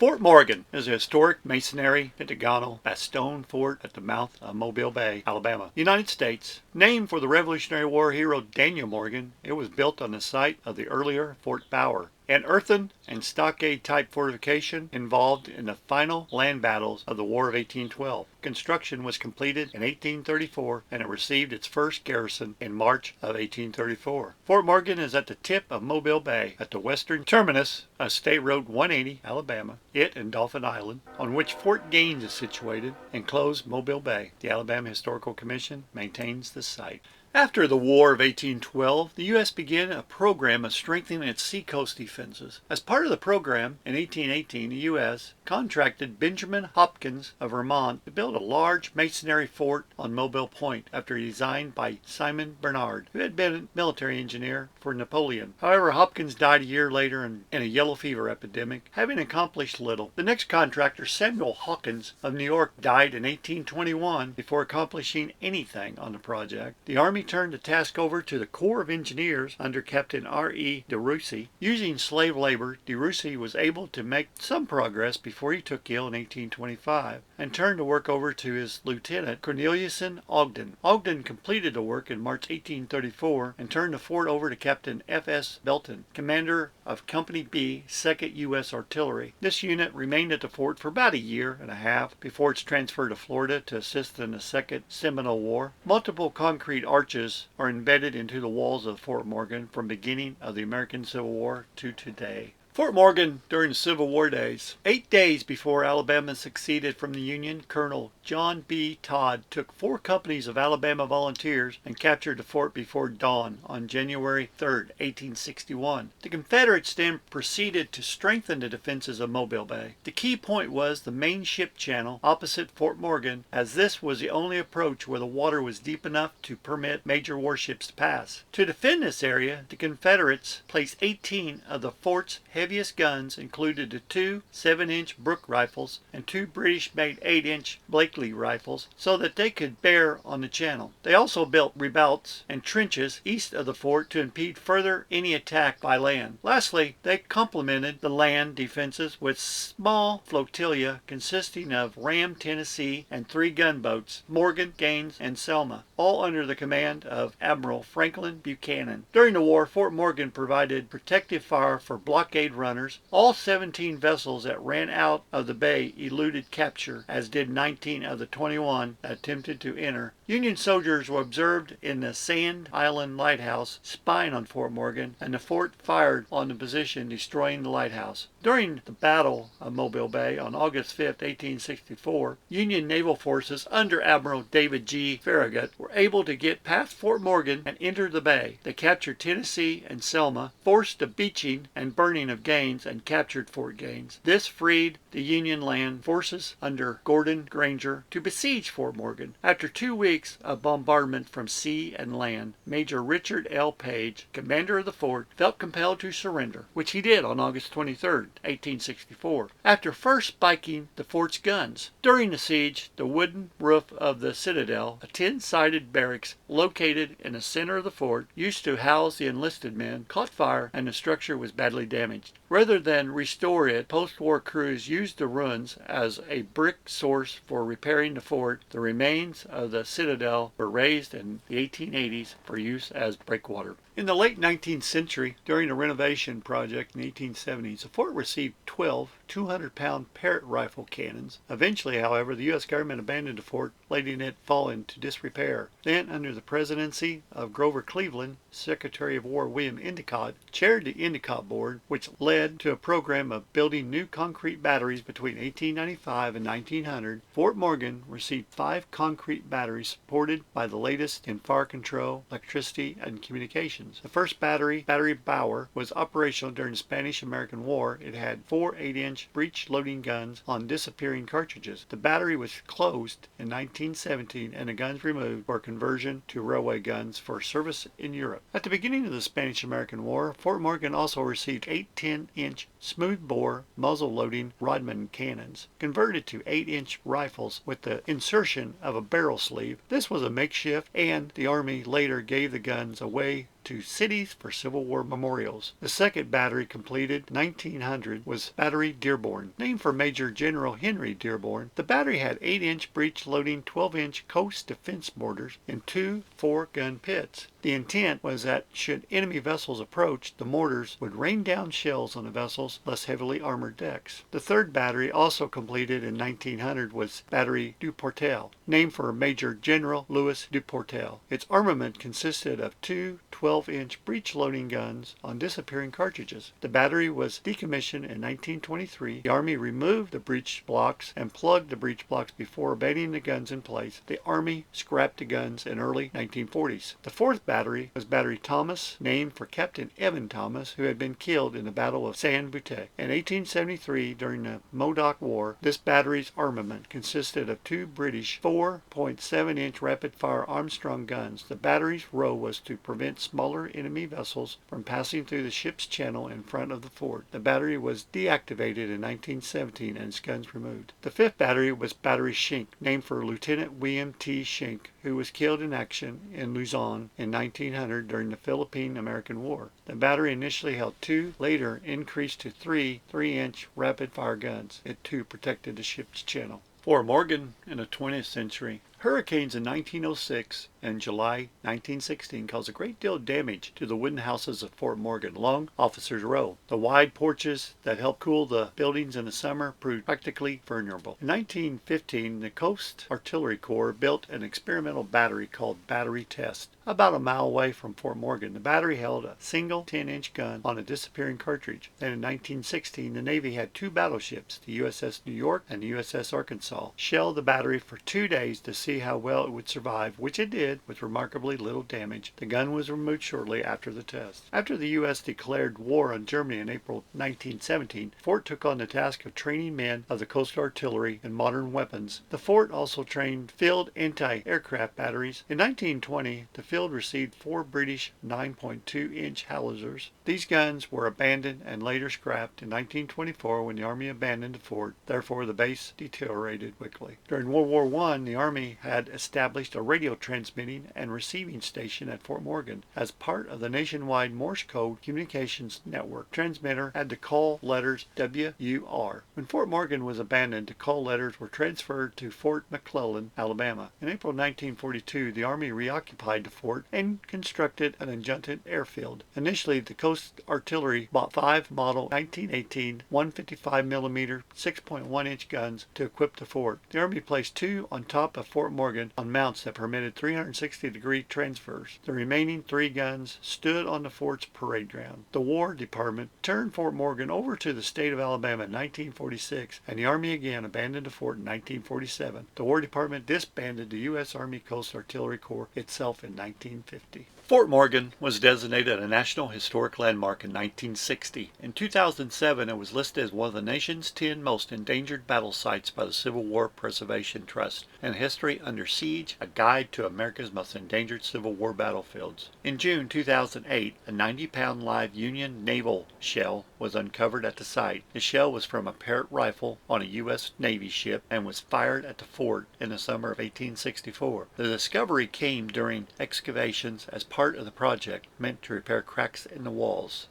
Fort Morgan is a historic masonry pentagonal bastion fort at the mouth of Mobile Bay, Alabama, United States. Named for the Revolutionary War hero Daniel Morgan, it was built on the site of the earlier Fort Bower, an earthen and stockade-type fortification involved in the final land battles of the War of 1812. Construction was completed in 1834, and it received its first garrison in March of 1834. Fort Morgan is at the tip of Mobile Bay, at the western terminus of State Road 180, Alabama, it and Dauphin Island, on which Fort Gaines is situated, enclose Mobile Bay. The Alabama Historical Commission maintains the site. After the War of 1812, the U.S. began a program of strengthening its seacoast defenses. As part of the program, in 1818, the U.S. contracted Benjamin Hopkins of Vermont to build a large masonry fort on Mobile Point after a design by Simon Bernard, who had been a military engineer for Napoleon. However, Hopkins died a year later in a yellow fever epidemic, having accomplished little. The next contractor, Samuel Hawkins of New York, died in 1821 before accomplishing anything on the project. The Army turned the task over to the Corps of Engineers under Captain R.E. DeRussy. Using slave labor, DeRussy was able to make some progress before he took ill in 1825 and turned the work over to his lieutenant, Corneliuson Ogden. Ogden completed the work in March 1834 and turned the fort over to Captain F.S. Belton, commander of Company B, 2nd U.S. Artillery. This unit remained at the fort for about a year and a half before its transfer to Florida to assist in the Second Seminole War. Multiple concrete arches are embedded into the walls of Fort Morgan from the beginning of the American Civil War to today. Fort Morgan during the Civil War days. 8 days before Alabama seceded from the Union, Colonel John B. Todd took 4 companies of Alabama volunteers and captured the fort before dawn on January 3, 1861. The Confederates then proceeded to strengthen the defenses of Mobile Bay. The key point was the main ship channel opposite Fort Morgan, as this was the only approach where the water was deep enough to permit major warships to pass. To defend this area, the Confederates placed 18 of the fort's heaviest guns, included the 2 7-inch Brooke rifles and 2 British-made 8-inch Blakely rifles, so that they could bear on the channel. They also built redoubts and trenches east of the fort to impede further any attack by land. Lastly, they complemented the land defenses with small flotilla consisting of Ram Tennessee and 3 gunboats, Morgan, Gaines, and Selma, all under the command of Admiral Franklin Buchanan. During the war, Fort Morgan provided protective fire for blockade runners. All 17 vessels that ran out of the bay eluded capture, as did 19 of the 21 that attempted to enter. Union soldiers were observed in the Sand Island Lighthouse spying on Fort Morgan, and the fort fired on the position, destroying the lighthouse. During the Battle of Mobile Bay on August 5, 1864, Union naval forces under Admiral David G. Farragut were able to get past Fort Morgan and enter the bay. They captured Tennessee and Selma, forced the beaching and burning of Gaines, and captured Fort Gaines. This freed the Union land forces under Gordon Granger to besiege Fort Morgan. After 2 weeks of bombardment from sea and land, Major Richard L. Page, commander of the fort, felt compelled to surrender, which he did on August 23, 1864, after first spiking the fort's guns. During the siege, the wooden roof of the citadel, a 10-sided barracks located in the center of the fort, used to house the enlisted men, caught fire, and the structure was badly damaged. Rather than restore it, post-war crews used the ruins as a brick source for repairing the fort. The remains of the citadel were raised in the 1880s for use as breakwater. In the late 19th century, during a renovation project in the 1870s, the fort received 12 200-pound Parrott rifle cannons. Eventually, however, the U.S. government abandoned the fort, letting it fall into disrepair. Then, under the presidency of Grover Cleveland, Secretary of War William Endicott chaired the Endicott Board, which led to a program of building new concrete batteries between 1895 and 1900. Fort Morgan received 5 concrete batteries supported by the latest in fire control, electricity, and communications. The first battery, Battery Bower, was operational during the Spanish-American War. It had 4 8-inch breech-loading guns on disappearing cartridges. The battery was closed in 1917 and the guns removed for conversion to railway guns for service in Europe. At the beginning of the Spanish-American War, Fort Morgan also received 8 10-inch smooth-bore muzzle-loading Rodman cannons, converted to 8-inch rifles with the insertion of a barrel sleeve. This was a makeshift, and the Army later gave the guns away to cities for Civil War memorials. The second battery, completed in 1900, was Battery Dearborn. Named for Major General Henry Dearborn, the battery had 8-inch breech-loading 12-inch coast defense mortars and two 4-gun pits. The intent was that should enemy vessels approach, the mortars would rain down shells on the vessel's less heavily armored decks. The third battery, also completed in 1900, was Battery Duportel, named for Major General Louis Duportel. Its armament consisted of two 12-inch breech-loading guns on disappearing cartridges. The battery was decommissioned in 1923. The Army removed the breech blocks and plugged the breech blocks before abandoning the guns in place. The Army scrapped the guns in early 1940s. The fourth battery was Battery Thomas, named for Captain Evan Thomas, who had been killed in the Battle of San Bute. In 1873, during the Modoc War, this battery's armament consisted of two British 4.7-inch rapid-fire Armstrong guns. The battery's role was to prevent smaller enemy vessels from passing through the ship's channel in front of the fort. The battery was deactivated in 1917 and its guns removed. The fifth battery was Battery Schenck, named for Lieutenant William T. Schenck, who was killed in action in Luzon in 1900 during the Philippine-American War. The battery initially held two, later increased to three 3-inch rapid-fire guns. It too protected the ship's channel. Fort Morgan in the 20th century. Hurricanes in 1906 and July 1916 caused a great deal of damage to the wooden houses of Fort Morgan along Officers Row. The wide porches that helped cool the buildings in the summer proved practically vulnerable. In 1915, the Coast Artillery Corps built an experimental battery called Battery Test. About a mile away from Fort Morgan, the battery held a single 10-inch gun on a disappearing cartridge. Then in 1916, the Navy had two battleships, the USS New York and the USS Arkansas, shell the battery for 2 days to see how well it would survive, which it did with remarkably little damage. The gun was removed shortly after the test. After the U.S. declared war on Germany in April 1917, the fort took on the task of training men of the Coast Artillery in modern weapons. The fort also trained field anti-aircraft batteries. In 1920, the field received 4 British 9.2-inch howitzers. These guns were abandoned and later scrapped in 1924 when the Army abandoned the fort. Therefore, the base deteriorated quickly. During World War I, the Army had established a radio transmitting and receiving station at Fort Morgan as part of the nationwide Morse code communications network. Transmitter had the call letters WUR. When Fort Morgan was abandoned, the call letters were transferred to Fort McClellan, Alabama. In April 1942, the Army reoccupied the fort and constructed an adjacent airfield. Initially, the Coast Artillery bought 5 model 1918 155mm 6.1-inch guns to equip the fort. The Army placed 2 on top of Fort Morgan on mounts that permitted 360-degree transfers. The remaining 3 guns stood on the fort's parade ground. The War Department turned Fort Morgan over to the state of Alabama in 1946, and the Army again abandoned the fort in 1947. The War Department disbanded the U.S. Army Coast Artillery Corps itself in 1950. Fort Morgan was designated a National Historic Landmark in 1960. In 2007, it was listed as one of the nation's 10 most endangered battle sites by the Civil War Preservation Trust, and History Under Siege, a guide to America's most endangered Civil War battlefields. In June 2008, a 90-pound live Union naval shell was uncovered at the site. The shell was from a Parrott rifle on a U.S. Navy ship and was fired at the fort in the summer of 1864. The discovery came during excavations as part of the project meant to repair cracks in the walls.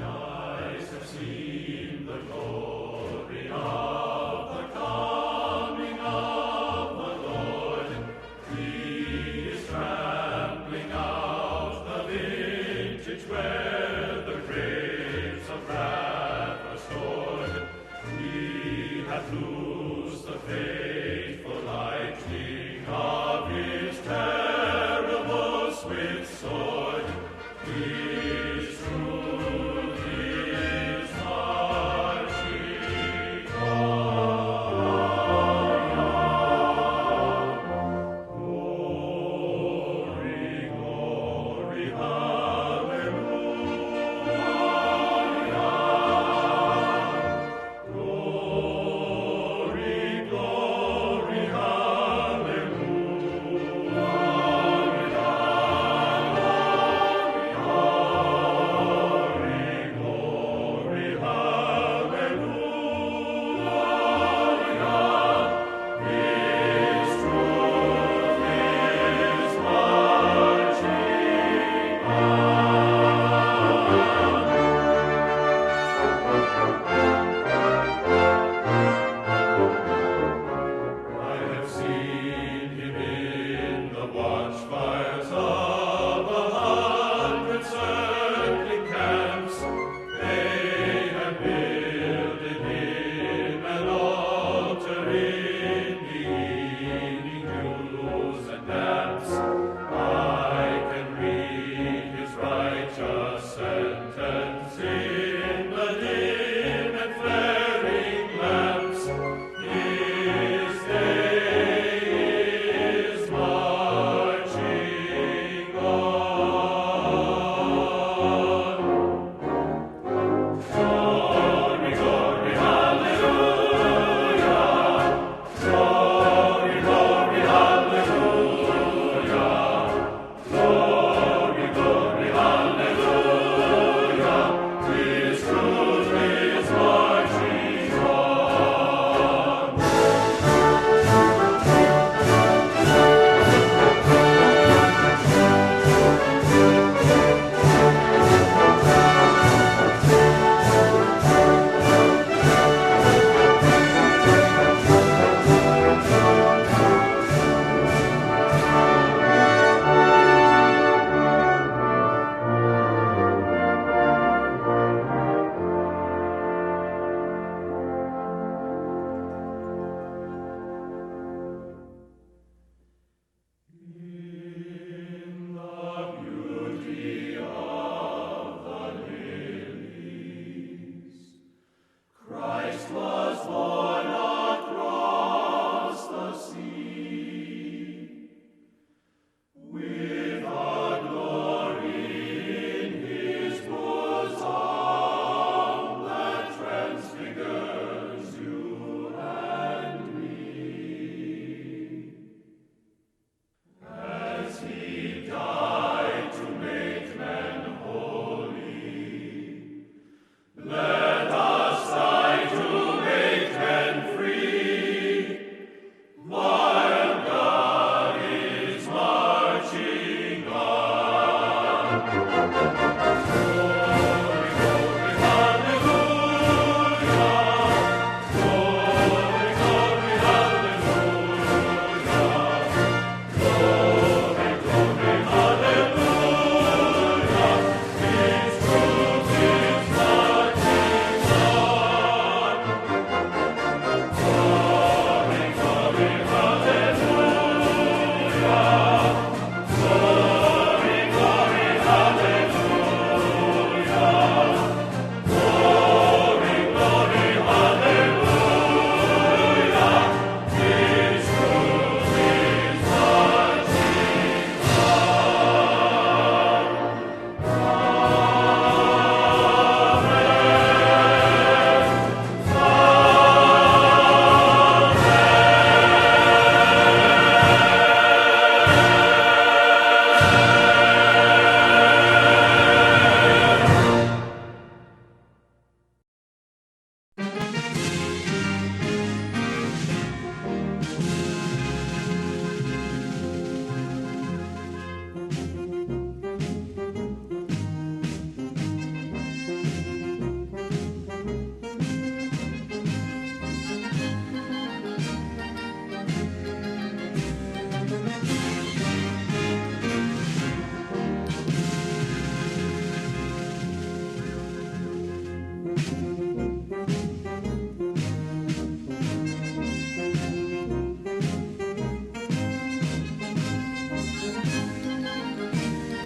Eyes have seen the glory of